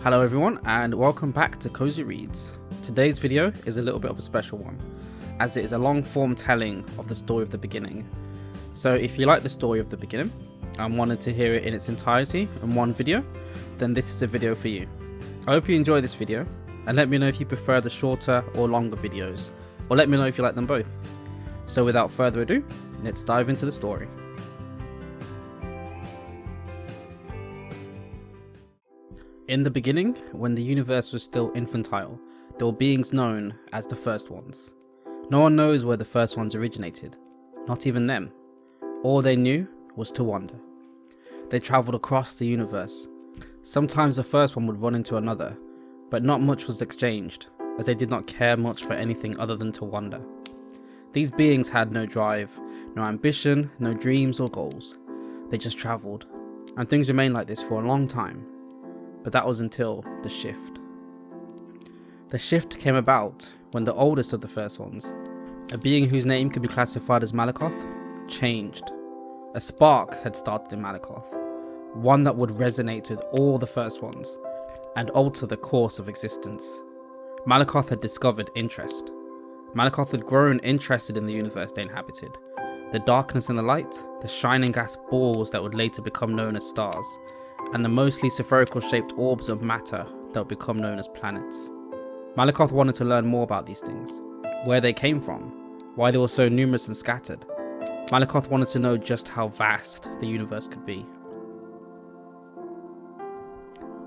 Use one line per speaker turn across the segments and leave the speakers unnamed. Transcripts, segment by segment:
Hello everyone and welcome back to Cosy Reads. Today's video is a little bit of a special one, as it is a long form telling of the story of the beginning. So if you like the story of the beginning and wanted to hear it in its entirety in one video, then this is a video for you. I hope you enjoy this video and let me know if you prefer the shorter or longer videos, or let me know if you like them both. So without further ado, let's dive into the story. In the beginning, when the universe was still infantile, there were beings known as the First Ones. No one knows where the First Ones originated, not even them. All they knew was to wander. They travelled across the universe. Sometimes the first one would run into another, but not much was exchanged, as they did not care much for anything other than to wander. These beings had no drive, no ambition, no dreams or goals. They just travelled, and things remained like this for a long time. But that was until the shift. The shift came about when the oldest of the First Ones, a being whose name could be classified as Malakoth, changed. A spark had started in Malakoth, one that would resonate with all the First Ones and alter the course of existence. Malakoth had discovered interest. Malakoth had grown interested in the universe they inhabited, the darkness and the light, the shining gas balls that would later become known as stars, and the mostly spherical shaped orbs of matter that would become known as planets. Malakoth wanted to learn more about these things, where they came from, why they were so numerous and scattered. Malakoth wanted to know just how vast the universe could be.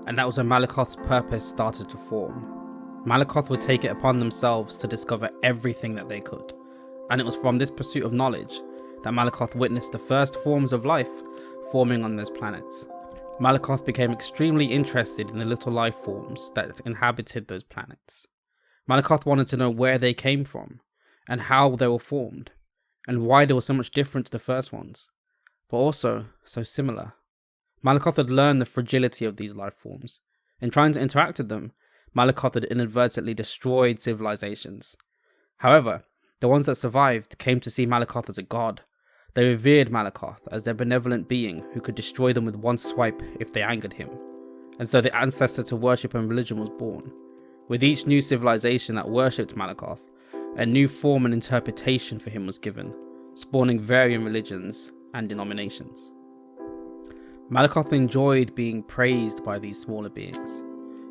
And that was when Malakoth's purpose started to form. Malakoth would take it upon themselves to discover everything that they could, and it was from this pursuit of knowledge that Malakoth witnessed the first forms of life forming on those planets. Malakoth became extremely interested in the little life forms that inhabited those planets. Malakoth wanted to know where they came from, and how they were formed, and why they were so much different to the first ones, but also so similar. Malakoth had learned the fragility of these life forms. In trying to interact with them, Malakoth had inadvertently destroyed civilizations. However, the ones that survived came to see Malakoth as a god. They revered Malakoth as their benevolent being who could destroy them with one swipe if they angered him. And so the ancestor to worship and religion was born. With each new civilization that worshipped Malakoth, a new form and interpretation for him was given, spawning varying religions and denominations. Malakoth enjoyed being praised by these smaller beings.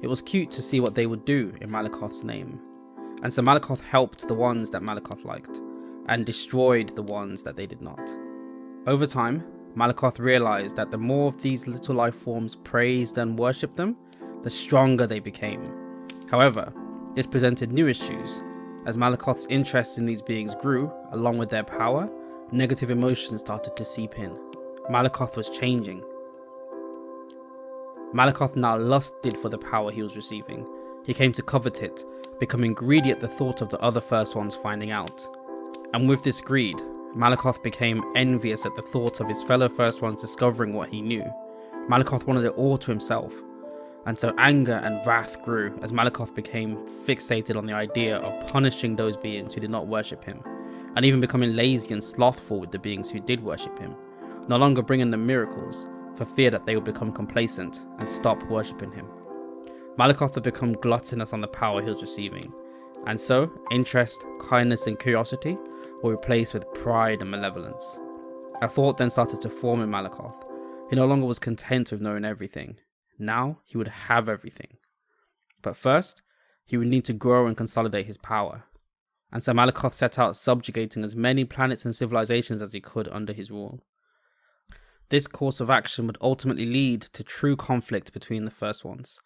It was cute to see what they would do in Malakoth's name. And so Malakoth helped the ones that Malakoth liked, and destroyed the ones that they did not. Over time, Malakoth realized that the more of these little life forms praised and worshipped them, the stronger they became. However, this presented new issues. As Malakoth's interest in these beings grew, along with their power, negative emotions started to seep in. Malakoth was changing. Malakoth now lusted for the power he was receiving. He came to covet it, becoming greedy at the thought of the other First Ones finding out. And with this greed, Malakoth became envious at the thought of his fellow First Ones discovering what he knew. Malakoth wanted it all to himself, and so anger and wrath grew as Malakoth became fixated on the idea of punishing those beings who did not worship him, and even becoming lazy and slothful with the beings who did worship him, no longer bringing them miracles, for fear that they would become complacent and stop worshipping him. Malakoth had become gluttonous on the power he was receiving, and so interest, kindness and curiosity were replaced with pride and malevolence. A thought then started to form in Malakoth. He no longer was content with knowing everything. Now he would have everything. But first, he would need to grow and consolidate his power. And so Malakoth set out subjugating as many planets and civilizations as he could under his rule. This course of action would ultimately lead to true conflict between the First Ones.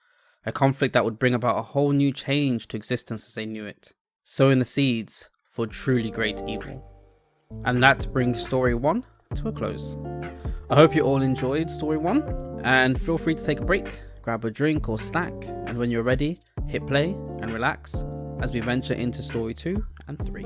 A conflict that would bring about a whole new change to existence as they knew it, sowing the seeds for truly great evil. And that brings story 1 to a close. I hope you all enjoyed story 1, and feel free to take a break, grab a drink or snack, and when you're ready, hit play and relax as we venture into story 2 and 3.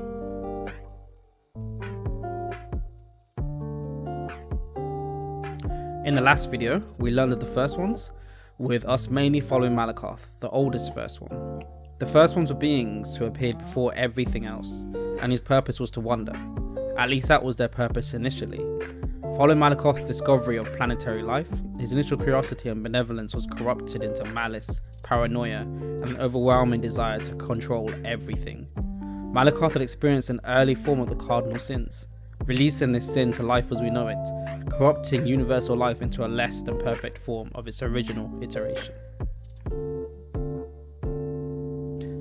In the last video, we learned of the First Ones, with us mainly following Malakoth, the oldest First One. The First Ones were beings who appeared before everything else, and whose purpose was to wander. At least that was their purpose initially. Following Malakoth's discovery of planetary life, his initial curiosity and benevolence was corrupted into malice, paranoia, and an overwhelming desire to control everything. Malakoth had experienced an early form of the cardinal sins, releasing this sin to life as we know it, corrupting universal life into a less than perfect form of its original iteration.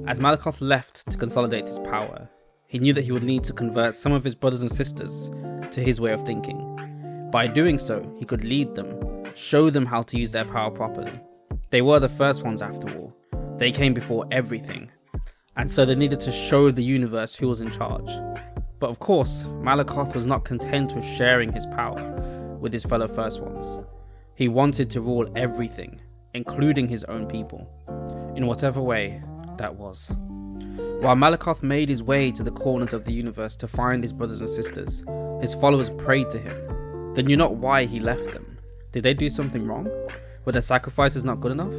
As Malakoth left to consolidate his power, he knew that he would need to convert some of his brothers and sisters to his way of thinking. By doing so, he could lead them, show them how to use their power properly. They were the first ones after all. They came before everything, and so they needed to show the universe who was in charge. But of course, Malakoth was not content with sharing his power with his fellow First Ones. He wanted to rule everything, including his own people, in whatever way that was. While Malakoth made his way to the corners of the universe to find his brothers and sisters, his followers prayed to him. They knew not why he left them. Did they do something wrong? Were their sacrifices not good enough?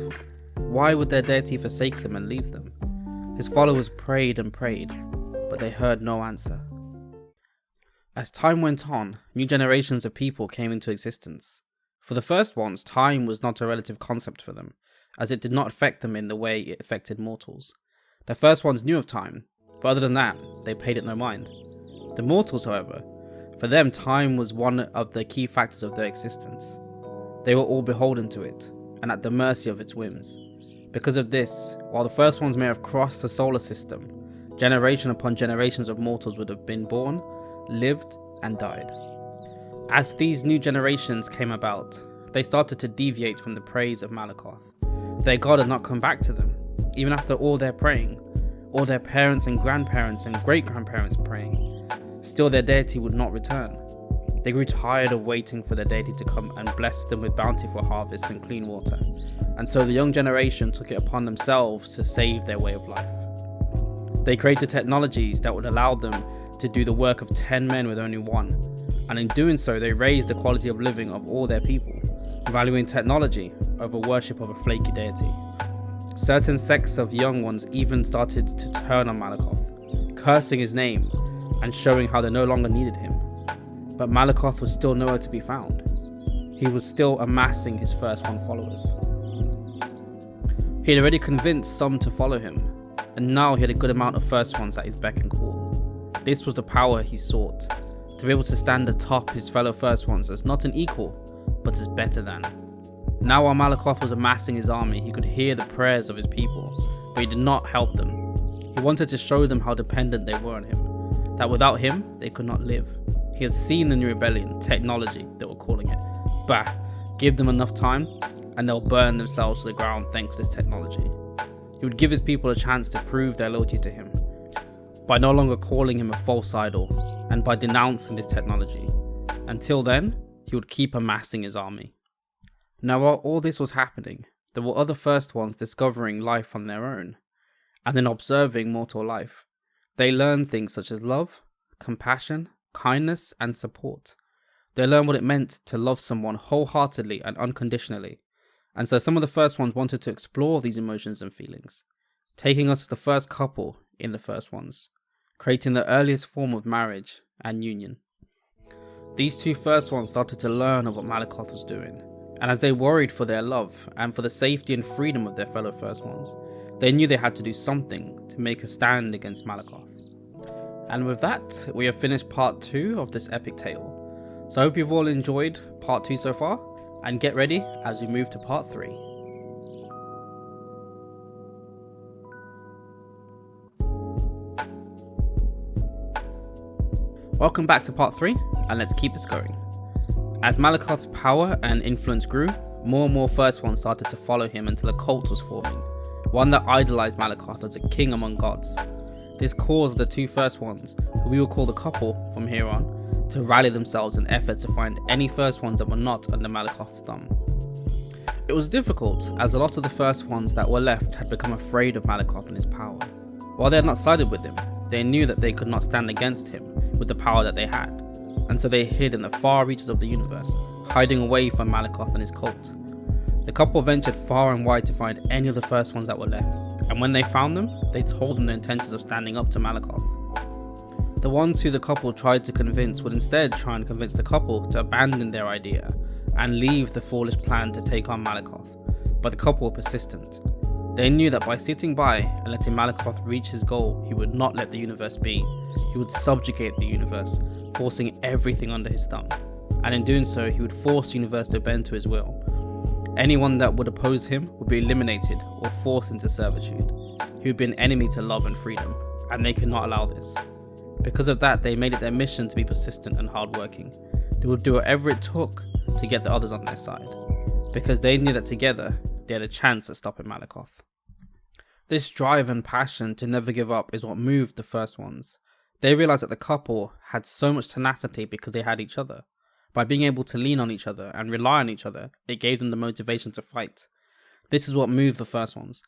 Why would their deity forsake them and leave them? His followers prayed and prayed, but they heard no answer. As time went on, new generations of people came into existence. For the first ones, time was not a relative concept for them, as it did not affect them in the way it affected mortals. The first ones knew of time, but other than that, they paid it no mind. The mortals, however, for them time was one of the key factors of their existence. They were all beholden to it, and at the mercy of its whims. Because of this, while the first ones may have crossed the solar system, generation upon generations of mortals would have been born, lived, and died. As these new generations came about, they started to deviate from the praise of Malakoth. Their god had not come back to them, even after all their praying, all their parents and grandparents and great-grandparents praying. Still their deity would not return. They grew tired of waiting for their deity to come and bless them with bountiful harvests and clean water, and so the young generation took it upon themselves to save their way of life. They created technologies that would allow them to do the work of 10 men with only one, and in doing so they raised the quality of living of all their people, valuing technology over worship of a flaky deity. Certain sects of young ones even started to turn on Malakoth, cursing his name and showing how they no longer needed him. But Malakoth was still nowhere to be found. He was still amassing his first one followers. He had already convinced some to follow him, and now he had a good amount of first ones at his beck and call. This was the power he sought, to be able to stand atop his fellow first ones as not an equal, but as better than. Now while Malakoth was amassing his army, he could hear the prayers of his people, but he did not help them. He wanted to show them how dependent they were on him, that without him, they could not live. He had seen the new rebellion, technology, they were calling it. Bah, give them enough time, and they'll burn themselves to the ground thanks to this technology. He would give his people a chance to prove their loyalty to him, by no longer calling him a false idol, and by denouncing this technology. Until then, he would keep amassing his army. Now while all this was happening, there were other first ones discovering life on their own, and in observing mortal life, they learned things such as love, compassion, kindness, and support. They learned what it meant to love someone wholeheartedly and unconditionally, and so some of the first ones wanted to explore these emotions and feelings, taking us to the first couple in the first ones, creating the earliest form of marriage and union. These two first ones started to learn of what Malakoth was doing, and as they worried for their love and for the safety and freedom of their fellow first ones, they knew they had to do something to make a stand against Malakoth. And with that, we have finished part 2 of this epic tale. So I hope you've all enjoyed part 2 so far, and get ready as we move to part 3. Welcome back to part 3, and let's keep this going. As Malakoth's power and influence grew, more and more first ones started to follow him until a cult was forming, one that idolized Malakoth as a king among gods. This caused the two first ones, who we will call the couple from here on, to rally themselves in effort to find any first ones that were not under Malakoth's thumb. It was difficult, as a lot of the first ones that were left had become afraid of Malakoth and his power. While they had not sided with him, they knew that they could not stand against him with the power that they had, and so they hid in the far reaches of the universe, hiding away from Malakoth and his cult. The couple ventured far and wide to find any of the first ones that were left, and when they found them, they told them their intentions of standing up to Malakoth. The ones who the couple tried to convince would instead try and convince the couple to abandon their idea and leave the foolish plan to take on Malakoth, but the couple were persistent. They knew that by sitting by and letting Malakoth reach his goal, he would not let the universe be. He would subjugate the universe, forcing everything under his thumb. And in doing so, he would force the universe to bend to his will. Anyone that would oppose him would be eliminated or forced into servitude. He would be an enemy to love and freedom, and they could not allow this. Because of that, they made it their mission to be persistent and hardworking. They would do whatever it took to get the others on their side, because they knew that together, they had a chance at stopping Malakoth. This drive and passion to never give up is what moved the first ones. They realized that the couple had so much tenacity because they had each other. By being able to lean on each other and rely on each other, it gave them the motivation to fight. This is what moved the first ones.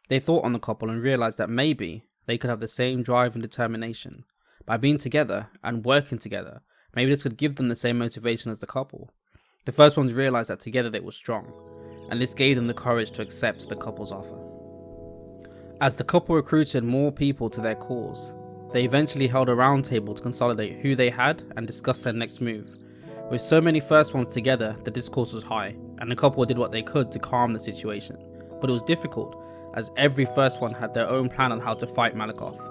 They thought on the couple and realized that maybe they could have the same drive and determination. By being together and working together, maybe this could give them the same motivation as the couple. The first ones realized that together they were strong, and this gave them the courage to accept the couple's offer. As the couple recruited more people to their cause, they eventually held a round table to consolidate who they had and discuss their next move. With so many first ones together, the discourse was high, and the couple did what they could to calm the situation. But it was difficult, as every first one had their own plan on how to fight Malakoth.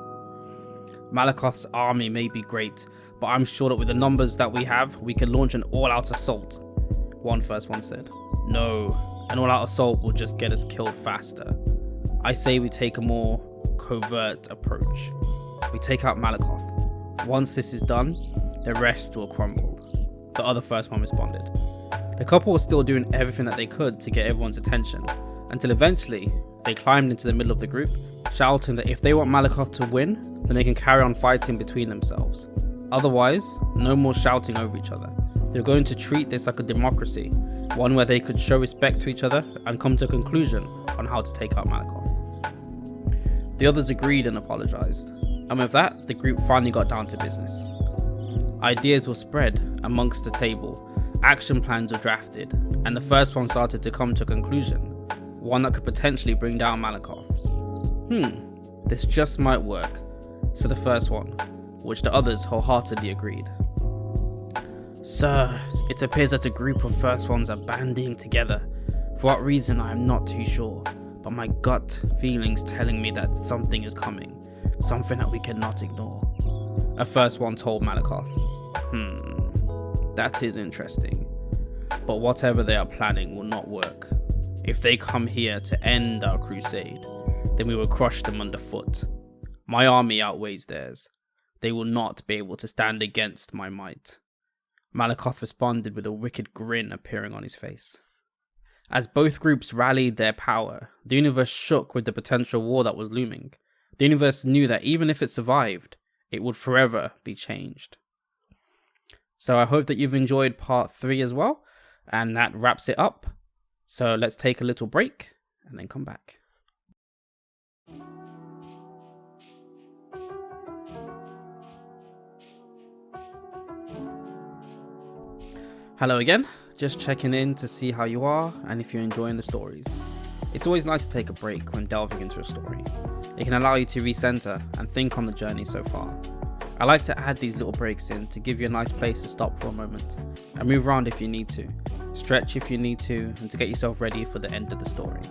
Malakoth's army may be great, but I'm sure that with the numbers that we have, we can launch an all-out assault, one first one said. No, an all-out assault will just get us killed faster. I say we take a more covert approach. We take out Malakoth. Once this is done, the rest will crumble. The other first one responded. The couple was still doing everything that they could to get everyone's attention, until eventually they climbed into the middle of the group, shouting that if they want Malakoth to win, then they can carry on fighting between themselves. Otherwise, no more shouting over each other. They were going to treat this like a democracy, one where they could show respect to each other and come to a conclusion on how to take out Malakoth. The others agreed and apologized, and with that, the group finally got down to business. Ideas were spread amongst the table, action plans were drafted, and the first one started to come to a conclusion, one that could potentially bring down Malakoth. This just might work, said the first one, which the others wholeheartedly agreed. Sir, it appears that a group of first ones are banding together. For what reason I am not too sure, but my gut feeling's telling me that something is coming, something that we cannot ignore. A first one told Malakoth. That is interesting, but whatever they are planning will not work. If they come here to end our crusade, then we will crush them underfoot. My army outweighs theirs. They will not be able to stand against my might. Malakoth responded with a wicked grin appearing on his face. As both groups rallied their power, the universe shook with the potential war that was looming. The universe knew that even if it survived, it would forever be changed. So I hope that you've enjoyed part 3 as well, and that wraps it up. So let's take a little break and then come back. Hello again, just checking in to see how you are and if you're enjoying the stories. It's always nice to take a break when delving into a story. It can allow you to recenter and think on the journey so far. I like to add these little breaks in to give you a nice place to stop for a moment and move around if you need to, stretch if you need to, and to get yourself ready for the end of the story.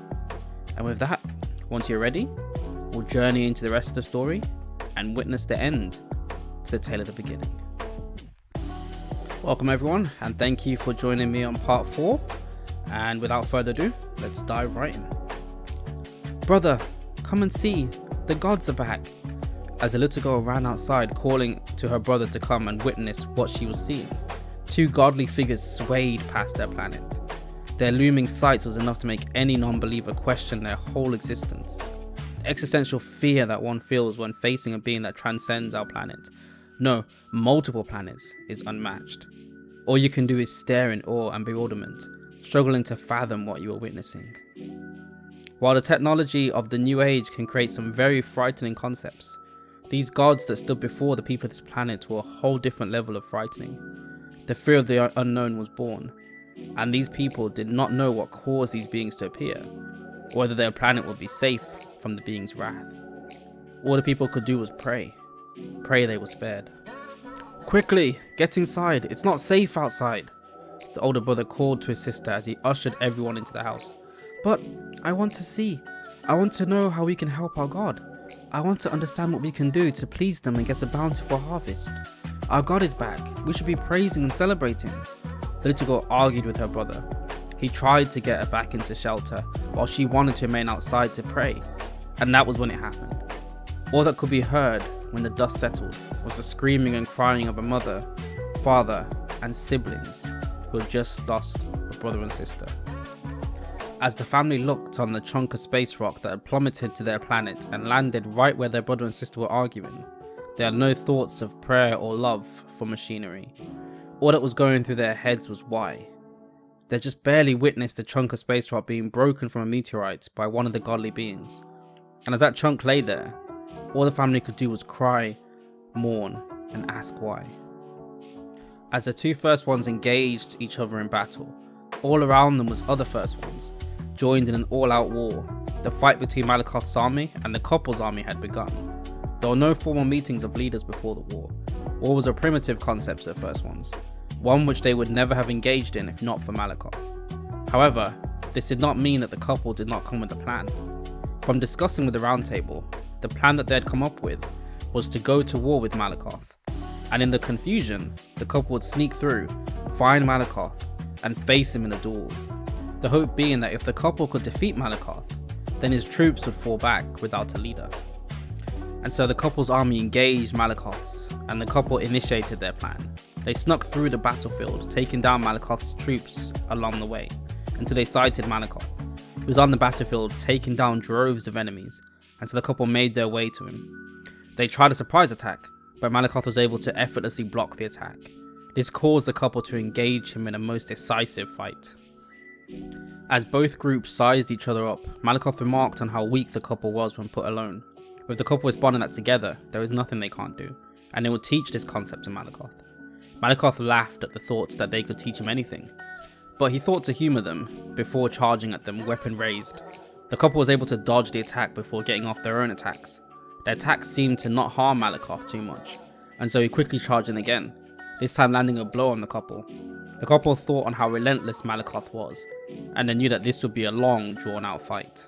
And with that, once you're ready, we'll journey into the rest of the story and witness the end to the tale of the beginning. Welcome everyone, and thank you for joining me on part 4. And without further ado, let's dive right in. Brother, come and see, the gods are back. As a little girl ran outside calling to her brother to come and witness what she was seeing, 2 godly figures swayed past their planet. Their looming sight was enough to make any non-believer question their whole existence. The existential fear that one feels when facing a being that transcends our planet, no, multiple planets, is unmatched. All you can do is stare in awe and bewilderment, struggling to fathom what you are witnessing. While the technology of the new age can create some very frightening concepts, these gods that stood before the people of this planet were a whole different level of frightening. The fear of the unknown was born, and these people did not know what caused these beings to appear, or whether their planet would be safe from the beings' wrath. All the people could do was pray. Pray they were spared. Quickly, get inside, it's not safe outside, the older brother called to his sister as he ushered everyone into the house. But I want to see. I want to know how we can help our God. I want to understand what we can do to please them and get a bountiful harvest. Our God is back. We should be praising and celebrating. The little girl argued with her brother. He tried to get her back into shelter while she wanted to remain outside to pray. And that was when it happened. All that could be heard when the dust settled was the screaming and crying of a mother, father, and siblings who had just lost a brother and sister. As the family looked on the chunk of space rock that had plummeted to their planet and landed right where their brother and sister were arguing, they had no thoughts of prayer or love for machinery. All that was going through their heads was why. They just barely witnessed a chunk of space rock being broken from a meteorite by one of the godly beings. And as that chunk lay there, all the family could do was cry, mourn, and ask why. As the two first ones engaged each other in battle, all around them was other first ones, joined in an all-out war. The fight between Malakoth's army and the couple's army had begun. There were no formal meetings of leaders before the war. War was a primitive concept to the first ones, one which they would never have engaged in if not for Malakoth. However, this did not mean that the couple did not come with a plan. From discussing with the round table, the plan that they had come up with was to go to war with Malakoth, and in the confusion, the couple would sneak through, find Malakoth, and face him in a duel. The hope being that if the couple could defeat Malakoth, then his troops would fall back without a leader. And so the couple's army engaged Malakoth's, and the couple initiated their plan. They snuck through the battlefield, taking down Malakoth's troops along the way, until they sighted Malakoth, who was on the battlefield taking down droves of enemies, and so the couple made their way to him. They tried a surprise attack, but Malakoth was able to effortlessly block the attack. This caused the couple to engage him in a most decisive fight. As both groups sized each other up, Malakoth remarked on how weak the couple was when put alone. With the couple responding that together, there is nothing they can't do, and they would teach this concept to Malakoth. Malakoth laughed at the thoughts that they could teach him anything, but he thought to humour them before charging at them, weapon raised. The couple was able to dodge the attack before getting off their own attacks. Their attacks seemed to not harm Malakoth too much, and so he quickly charged in again, this time landing a blow on the couple. The couple thought on how relentless Malakoth was, and they knew that this would be a long, drawn-out fight.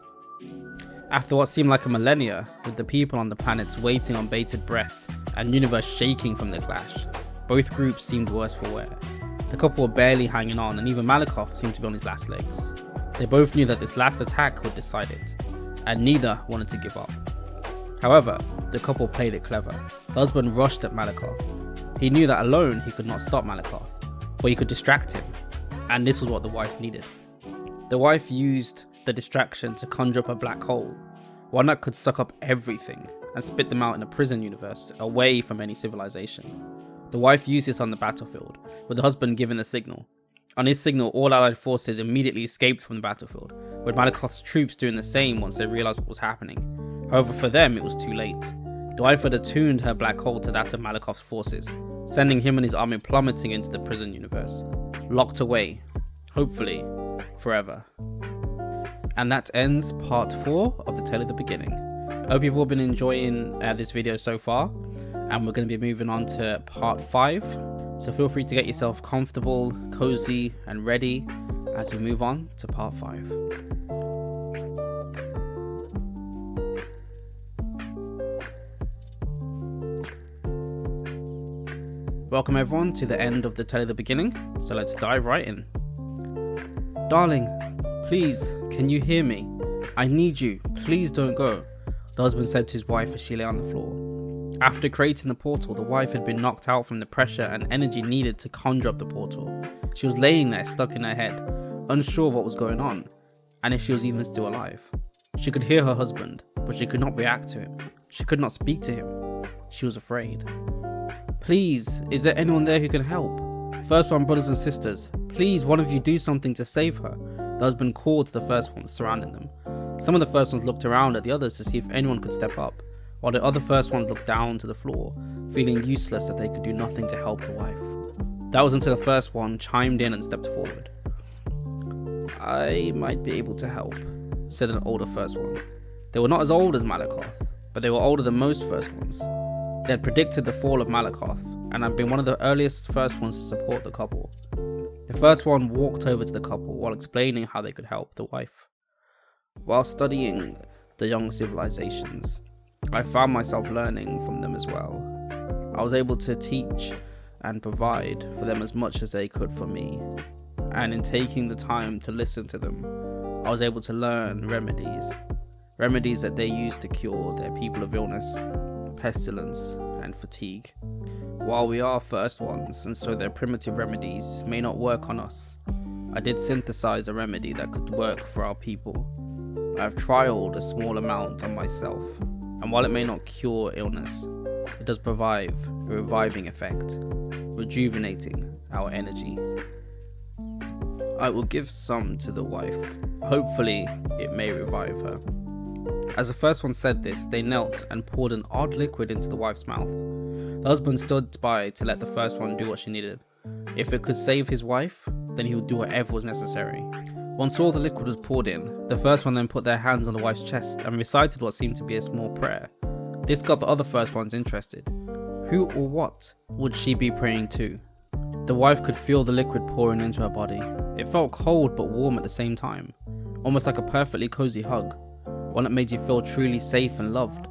After what seemed like a millennia, with the people on the planets waiting on bated breath and universe shaking from the clash, both groups seemed worse for wear. The couple were barely hanging on, and even Malakoth seemed to be on his last legs. They both knew that this last attack would decide it, and neither wanted to give up. However, the couple played it clever. The husband rushed at Malakoth. He knew that alone he could not stop Malakoth, but he could distract him, and this was what the wife needed. The wife used the distraction to conjure up a black hole, one that could suck up everything and spit them out in a prison universe away from any civilization. The wife used this on the battlefield, with the husband giving the signal. On his signal, all allied forces immediately escaped from the battlefield, with Malakoth's troops doing the same once they realised what was happening. However, for them, it was too late. The wife had attuned her black hole to that of Malakoth's forces, sending him and his army plummeting into the prison universe, locked away, hopefully, forever. And that ends part 4 of the Tale of the Beginning. I hope you've all been enjoying this video so far, and we're going to be moving on to part 5. So feel free to get yourself comfortable, cozy, and ready as we move on to part 5. Welcome everyone to the end of the Tale of the Beginning, so let's dive right in. Darling, please, can you hear me? I need you, please don't go, the husband said to his wife as she lay on the floor. After creating the portal, the wife had been knocked out from the pressure and energy needed to conjure up the portal. She was laying there stuck in her head, unsure of what was going on, and if she was even still alive. She could hear her husband, but she could not react to him. She could not speak to him. She was afraid. Please, is there anyone there who can help? First one, brothers and sisters, please one of you do something to save her. The husband called to the first ones surrounding them. Some of the first ones looked around at the others to see if anyone could step up, while the other first ones looked down to the floor, feeling useless that they could do nothing to help the wife. That was until the first one chimed in and stepped forward. I might be able to help, said an older first one. They were not as old as Malakoth, but they were older than most first ones. They had predicted the fall of Malakoth, and had been one of the earliest first ones to support the couple. The first one walked over to the couple while explaining how they could help the wife. While studying the young civilizations. I found myself learning from them as well. I was able to teach and provide for them as much as they could for me. And in taking the time to listen to them, I was able to learn remedies that they use to cure their people of illness, pestilence, and fatigue. While we are first ones, and so their primitive remedies may not work on us, I did synthesize a remedy that could work for our people. I have trialed a small amount on myself, and while it may not cure illness, it does provide a reviving effect, rejuvenating our energy. I will give some to the wife. Hopefully, it may revive her. As the first one said this, they knelt and poured an odd liquid into the wife's mouth. The husband stood by to let the first one do what she needed. If it could save his wife, then he would do whatever was necessary. Once all the liquid was poured in, the first one then put their hands on the wife's chest and recited what seemed to be a small prayer. This got the other first ones interested. Who or what would she be praying to? The wife could feel the liquid pouring into her body. It felt cold but warm at the same time, almost like a perfectly cozy hug, one that made you feel truly safe and loved,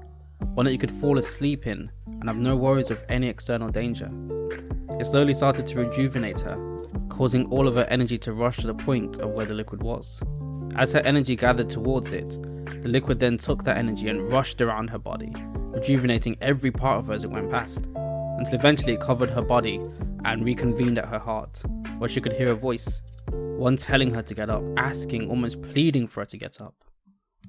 one that you could fall asleep in and have no worries of any external danger. It slowly started to rejuvenate her, causing all of her energy to rush to the point of where the liquid was. As her energy gathered towards it, the liquid then took that energy and rushed around her body, rejuvenating every part of her as it went past, until eventually it covered her body and reconvened at her heart, where she could hear a voice, one telling her to get up, asking, almost pleading for her to get up.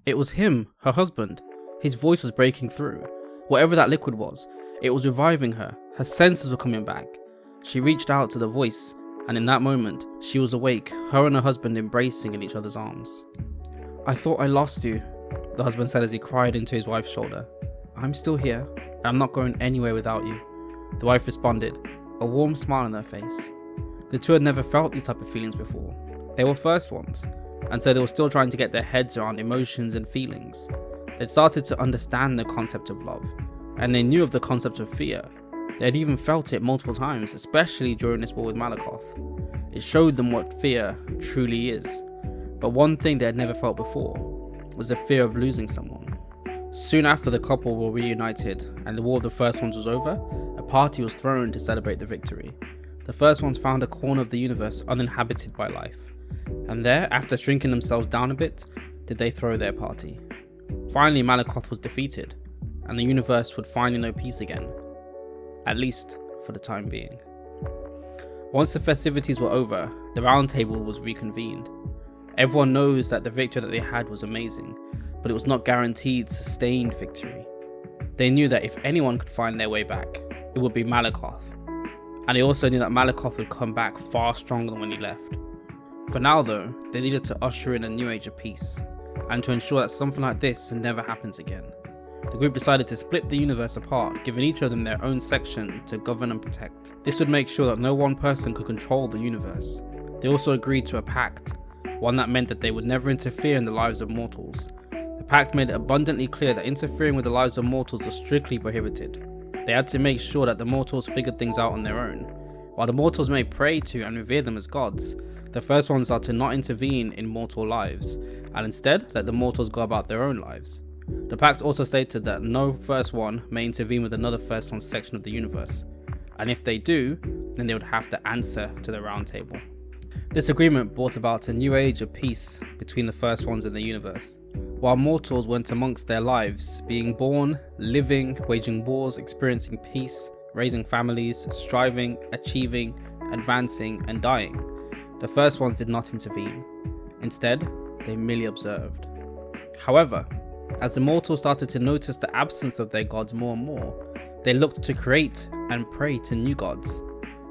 It was him, her husband. His voice was breaking through. Whatever that liquid was, it was reviving her. Her senses were coming back. She reached out to the voice, and in that moment, she was awake, her and her husband embracing in each other's arms. I thought I lost you, the husband said as he cried into his wife's shoulder. I'm still here, and I'm not going anywhere without you, the wife responded, a warm smile on her face. The two had never felt these type of feelings before. They were first ones, and so they were still trying to get their heads around emotions and feelings. They'd started to understand the concept of love, and they knew of the concept of fear. They had even felt it multiple times, especially during this war with Malakoth. It showed them what fear truly is. But one thing they had never felt before was the fear of losing someone. Soon after the couple were reunited and the War of the First Ones was over, a party was thrown to celebrate the victory. The First Ones found a corner of the universe uninhabited by life, and there, after shrinking themselves down a bit, did they throw their party. Finally, Malakoth was defeated, and the universe would finally know peace again, at least for the time being. Once the festivities were over, the round table was reconvened. Everyone knows that the victory that they had was amazing, but it was not guaranteed sustained victory. They knew that if anyone could find their way back, it would be Malakoth, and they also knew that Malakoth would come back far stronger than when he left. For now though, they needed to usher in a new age of peace, and to ensure that something like this never happens again. The group decided to split the universe apart, giving each of them their own section to govern and protect. This would make sure that no one person could control the universe. They also agreed to a pact, one that meant that they would never interfere in the lives of mortals. The pact made it abundantly clear that interfering with the lives of mortals was strictly prohibited. They had to make sure that the mortals figured things out on their own. While the mortals may pray to and revere them as gods, the first ones are to not intervene in mortal lives, and instead let the mortals go about their own lives. The pact also stated that no first one may intervene with another first one section of the universe, and if they do, then they would have to answer to the round table. This agreement brought about a new age of peace between the first ones in the universe. While mortals went amongst their lives, being born, living, waging wars, experiencing peace, raising families, striving, achieving, advancing, and dying, the first ones did not intervene. Instead, they merely observed. However, as the mortals started to notice the absence of their gods more and more, they looked to create and pray to new gods,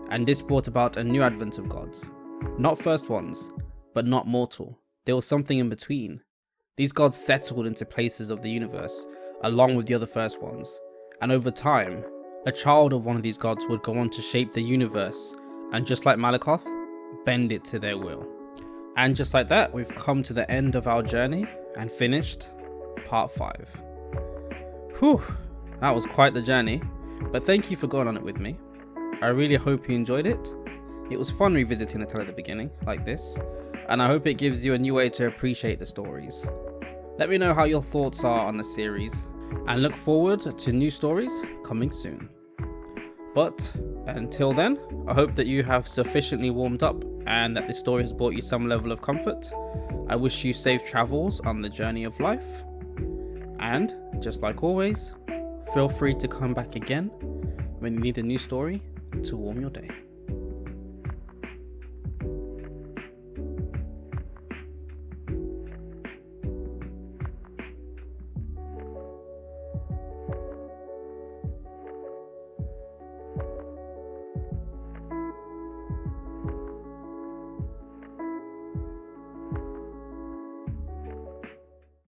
and this brought about a new advent of gods. Not first ones, but not mortal. There was something in between. These gods settled into places of the universe, along with the other first ones, and over time, a child of one of these gods would go on to shape the universe, and just like Malakoth, bend it to their will. And just like that, we've come to the end of our journey and finished part 5. Whew, that was quite the journey, but thank you for going on it with me. I really hope you enjoyed it. It was fun revisiting the tale at the beginning, like this, and I hope it gives you a new way to appreciate the stories. Let me know how your thoughts are on the series, and look forward to new stories coming soon. But until then, I hope that you have sufficiently warmed up and that this story has brought you some level of comfort. I wish you safe travels on the journey of life. And just like always, feel free to come back again when you need a new story to warm your day.